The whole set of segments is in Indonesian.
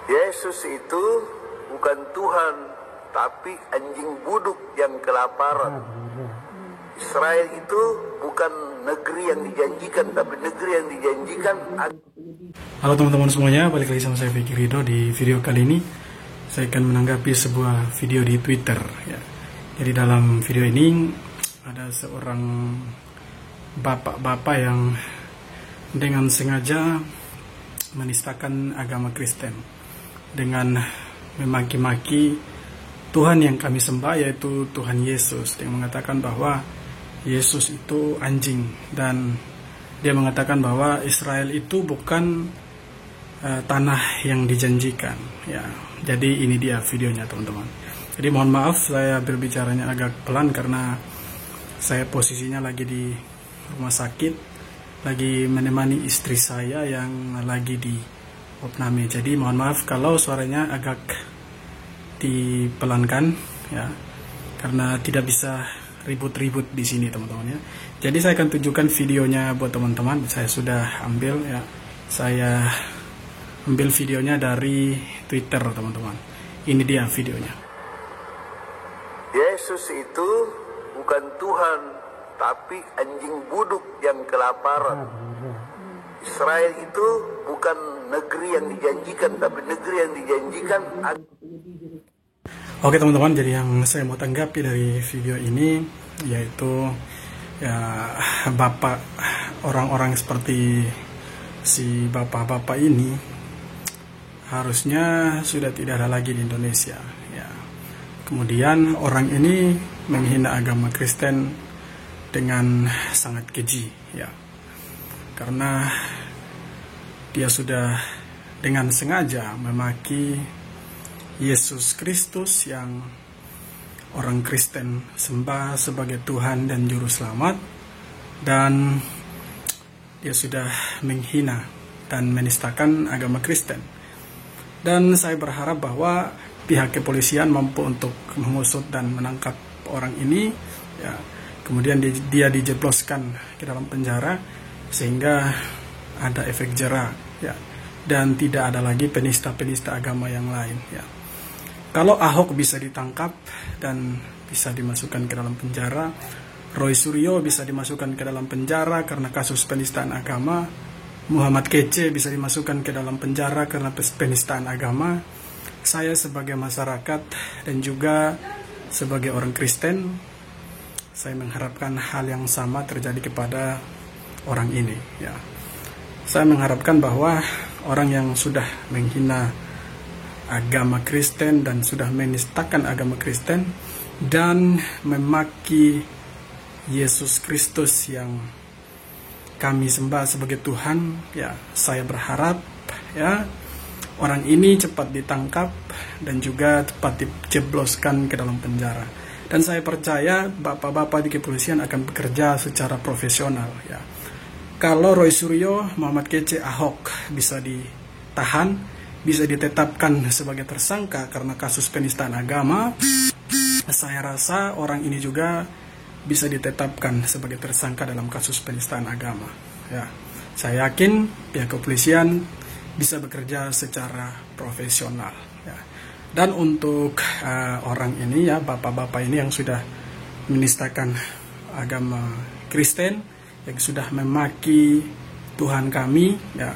Yesus itu bukan Tuhan, tapi anjing buduk yang kelaparan. Israel itu bukan negeri yang dijanjikan, tapi negeri yang dijanjikan. Halo teman-teman semuanya, balik lagi sama saya Vicky Ridho. Di video kali ini saya akan menanggapi sebuah video di Twitter ya. Jadi dalam video ini ada seorang bapak-bapak yang dengan sengaja menistakan agama Kristen dengan memaki-maki Tuhan yang kami sembah, yaitu Tuhan Yesus, yang mengatakan bahwa Yesus itu anjing, dan dia mengatakan bahwa Israel itu bukan tanah yang dijanjikan ya. Jadi ini dia videonya teman-teman. Jadi mohon maaf saya berbicaranya agak pelan karena saya posisinya lagi di rumah sakit, lagi menemani istri saya yang lagi di opname. Jadi mohon maaf kalau suaranya agak dipelankan ya, karena tidak bisa ribut-ribut di sini teman-teman ya. Jadi saya akan tunjukkan videonya buat teman-teman. Saya sudah ambil ya. Saya ambil videonya dari Twitter teman-teman. Ini dia videonya. Yesus itu bukan Tuhan, tapi anjing buduk yang kelaparan. Israel itu bukan negeri yang dijanjikan, tapi negeri yang dijanjikan. Oke teman-teman, jadi yang saya mau tanggapi dari video ini yaitu ya, bapak, orang-orang seperti si bapak-bapak ini harusnya sudah tidak ada lagi di Indonesia ya. Kemudian orang ini menghina agama Kristen dengan sangat keji ya, karena dia sudah dengan sengaja memaki Yesus Kristus yang orang Kristen sembah sebagai Tuhan dan Juru Selamat, dan dia sudah menghina dan menistakan agama Kristen. Dan saya berharap bahwa pihak kepolisian mampu untuk mengusut dan menangkap orang ini ya. Kemudian dia dijebloskan ke dalam penjara sehingga ada efek jera ya, dan tidak ada lagi penista-penista agama yang lain ya. Kalau Ahok bisa ditangkap dan bisa dimasukkan ke dalam penjara, Roy Suryo bisa dimasukkan ke dalam penjara karena kasus penistaan agama, Muhammad Kece bisa dimasukkan ke dalam penjara karena penistaan agama, saya sebagai masyarakat dan juga sebagai orang Kristen, saya mengharapkan hal yang sama terjadi kepada orang ini ya. Saya mengharapkan bahwa orang yang sudah menghina agama Kristen dan sudah menistakan agama Kristen dan memaki Yesus Kristus yang kami sembah sebagai Tuhan ya, saya berharap ya orang ini cepat ditangkap dan juga cepat dijebloskan ke dalam penjara. Dan saya percaya bapak-bapak di kepolisian akan bekerja secara profesional ya. Kalau Roy Suryo, Muhammad Kece, Ahok bisa ditahan, bisa ditetapkan sebagai tersangka karena kasus penistaan agama, saya rasa orang ini juga bisa ditetapkan sebagai tersangka dalam kasus penistaan agama ya. Saya yakin pihak kepolisian bisa bekerja secara profesional ya. Dan untuk orang ini ya, bapak-bapak ini yang sudah menistakan agama Kristen, yang sudah memaki Tuhan kami ya,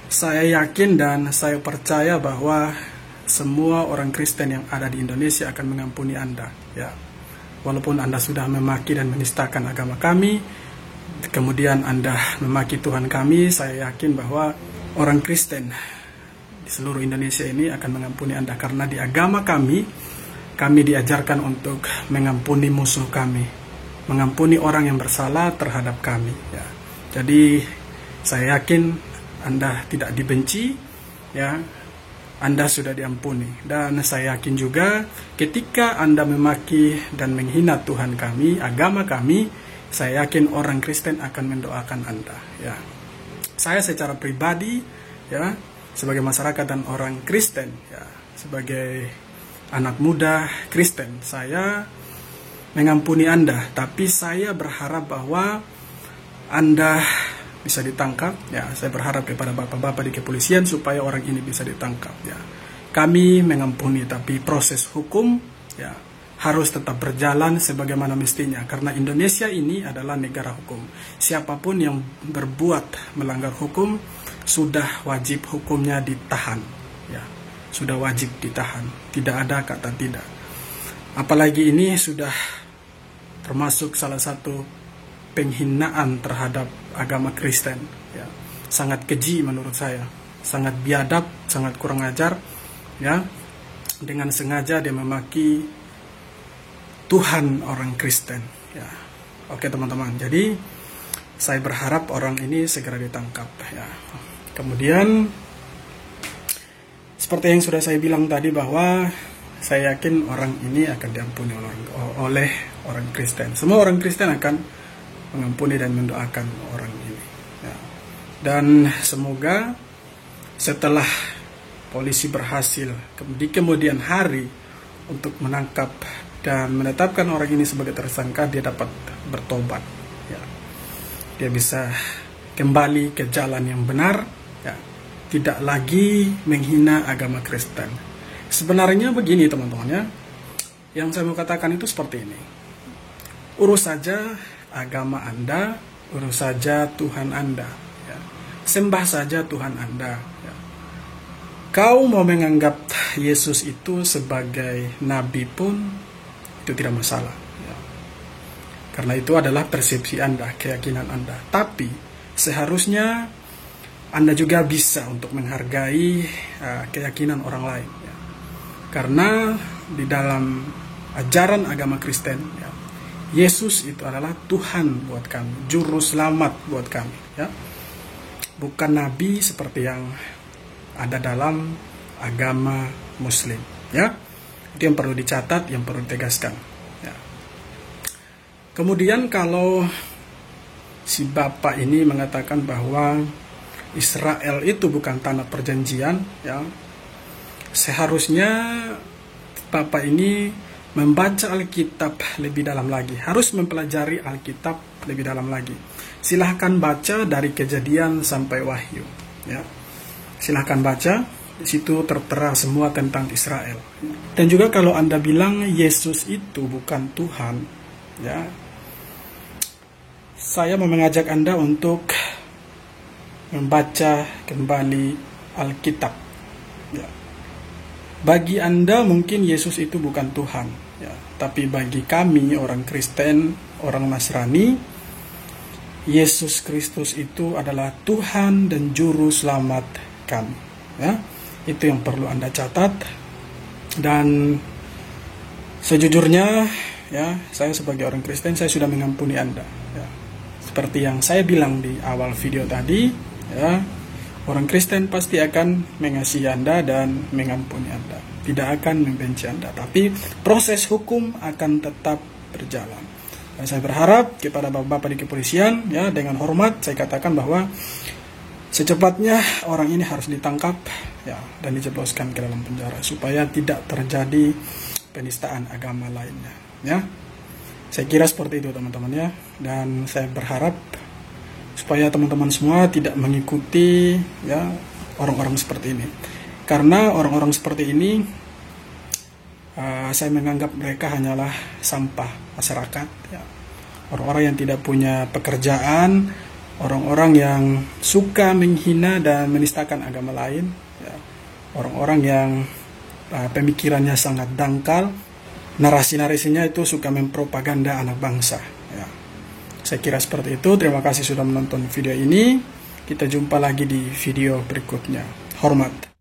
saya yakin dan saya percaya bahwa semua orang Kristen yang ada di Indonesia akan mengampuni Anda ya. Walaupun Anda sudah memaki dan menistakan agama kami, kemudian Anda memaki Tuhan kami, saya yakin bahwa orang Kristen di seluruh Indonesia ini akan mengampuni Anda, karena di agama kami diajarkan untuk mengampuni musuh kami, mengampuni orang yang bersalah terhadap kami ya. Jadi saya yakin Anda tidak dibenci ya, Anda sudah diampuni. Dan saya yakin juga ketika Anda memaki dan menghina Tuhan kami, agama kami, saya yakin orang Kristen akan mendoakan Anda ya. Saya secara pribadi ya, sebagai masyarakat dan orang Kristen ya, sebagai anak muda Kristen, saya mengampuni Anda, tapi saya berharap bahwa Anda bisa ditangkap. Ya, saya berharap kepada bapak-bapak di kepolisian supaya orang ini bisa ditangkap. Ya, kami mengampuni, tapi proses hukum ya harus tetap berjalan sebagaimana mestinya. Karena Indonesia ini adalah negara hukum. Siapapun yang berbuat melanggar hukum sudah wajib hukumnya ditahan. Ya, sudah wajib ditahan. Tidak ada kata tidak. Apalagi ini sudah termasuk salah satu penghinaan terhadap agama Kristen. Ya, sangat keji menurut saya, sangat biadab, sangat kurang ajar. Ya, dengan sengaja dia memaki Tuhan orang Kristen. Ya, oke teman-teman. Jadi saya berharap orang ini segera ditangkap. Ya, kemudian seperti yang sudah saya bilang tadi bahwa saya yakin orang ini akan diampuni oleh orang Kristen. Semua orang Kristen akan mengampuni dan mendoakan orang ini. Ya. Dan semoga setelah polisi berhasil di kemudian hari untuk menangkap dan menetapkan orang ini sebagai tersangka, dia dapat bertobat. Ya. Dia bisa kembali ke jalan yang benar. Ya. Tidak lagi menghina agama Kristen. Sebenarnya begini teman-teman ya. Yang saya mau katakan itu seperti ini. Urus saja agama Anda, urus saja Tuhan Anda. Ya. Sembah saja Tuhan Anda. Ya. Kau mau menganggap Yesus itu sebagai nabi pun itu tidak masalah. Ya. Karena itu adalah persepsi Anda, keyakinan Anda. Tapi seharusnya Anda juga bisa untuk menghargai keyakinan orang lain. Ya. Karena di dalam ajaran agama Kristen, ya, Yesus itu adalah Tuhan buat kami, juru selamat buat kami, ya. Bukan nabi seperti yang ada dalam agama Muslim, ya. Itu yang perlu dicatat, yang perlu ditegaskan. Ya. Kemudian kalau si bapak ini mengatakan bahwa Israel itu bukan tanah perjanjian, ya, seharusnya bapak ini membaca Alkitab lebih dalam lagi, harus mempelajari Alkitab lebih dalam lagi. Silahkan baca dari Kejadian sampai Wahyu. Ya. Silahkan baca, di situ tertera semua tentang Israel. Dan juga kalau Anda bilang Yesus itu bukan Tuhan, ya, saya mau mengajak Anda untuk membaca kembali Alkitab. Ya. Bagi Anda mungkin Yesus itu bukan Tuhan, ya. Tapi bagi kami orang Kristen, orang Nasrani, Yesus Kristus itu adalah Tuhan dan Juru Selamat kami. Ya. Itu yang perlu Anda catat. Dan sejujurnya, ya, saya sebagai orang Kristen, saya sudah mengampuni Anda. Ya. Seperti yang saya bilang di awal video tadi, ya. Orang Kristen pasti akan mengasihi Anda dan mengampuni Anda. Tidak akan membenci Anda. Tapi proses hukum akan tetap berjalan. Dan saya berharap kepada bapak-bapak di kepolisian, ya, dengan hormat saya katakan bahwa secepatnya orang ini harus ditangkap, ya, dan dijebloskan ke dalam penjara supaya tidak terjadi penistaan agama lainnya. Ya, saya kira seperti itu teman-teman ya. Dan saya berharap supaya teman-teman semua tidak mengikuti, ya, orang-orang seperti ini. Karena orang-orang seperti ini, saya menganggap mereka hanyalah sampah masyarakat. Ya. Orang-orang yang tidak punya pekerjaan, orang-orang yang suka menghina dan menistakan agama lain. Ya. Orang-orang yang pemikirannya sangat dangkal, narasi-narasinya itu suka mempropaganda anak bangsa. Ya. Saya kira seperti itu. Terima kasih sudah menonton video ini. Kita jumpa lagi di video berikutnya. Hormat.